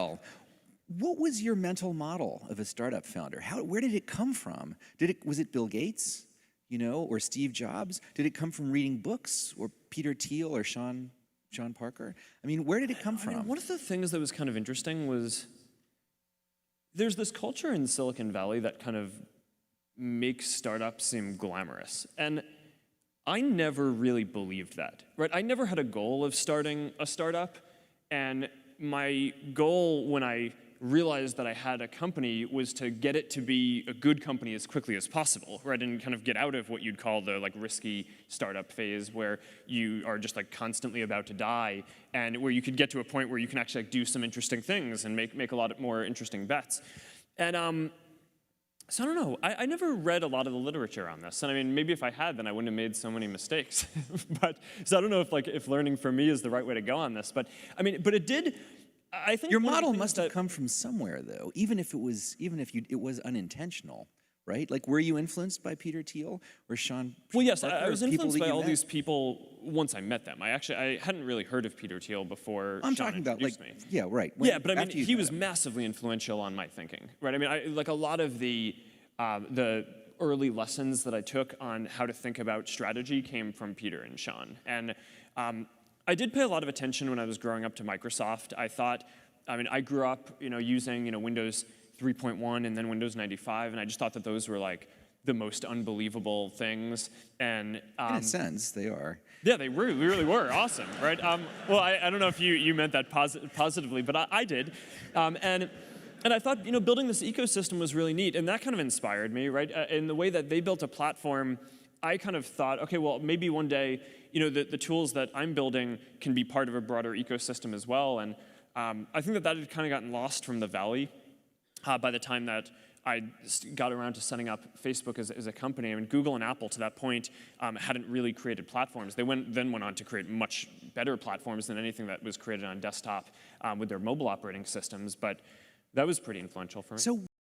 well. What was your mental model of a startup founder? Where did it come from? Was it Bill Gates, or Steve Jobs? Did it come from reading books, or Peter Thiel, or Sean Parker? I mean, where did it come from? One of the things that was kind of interesting was there's this culture in Silicon Valley that kind of makes startups seem glamorous. And I never really believed that, right? I never had a goal of starting a startup. And my goal when I realized that I had a company was to get it to be a good company as quickly as possible, right? And kind of get out of what you'd call the risky startup phase where you are just constantly about to die, and where you could get to a point where you can actually do some interesting things and make a lot more interesting bets. And so I don't know, I never read a lot of the literature on this. And I mean, maybe if I had, then I wouldn't have made so many mistakes. So I don't know if learning from me is the right way to go on this. But I mean, but it did, I think— Your model must have come from somewhere, though, even if it was unintentional, right? Like, were you influenced by Peter Thiel or Sean? Well, yes, Parker, I was influenced by all met? these people once I met them. I hadn't really heard of Peter Thiel before I'm Sean talking about introduced me. yeah, right. Yeah, but I mean, he was massively influential on my thinking, right? I mean, like a lot of the early lessons that I took on how to think about strategy came from Peter and Sean. And I did pay a lot of attention when I was growing up to Microsoft. I grew up, using, Windows 3.1 and then Windows 95, and I just thought that those were the most unbelievable things. And in a sense, they are. Yeah, they really were awesome, right? Well, I don't know if you meant that positively, but I did. And I thought, building this ecosystem was really neat, and that kind of inspired me, right? In the way that they built a platform, I kind of thought, okay, well, maybe one day, the tools that I'm building can be part of a broader ecosystem as well. And I think that had kind of gotten lost from the Valley by the time that I got around to setting up Facebook as a company. I mean, Google and Apple, to that point, hadn't really created platforms. They then went on to create much better platforms than anything that was created on desktop with their mobile operating systems. But that was pretty influential for me. So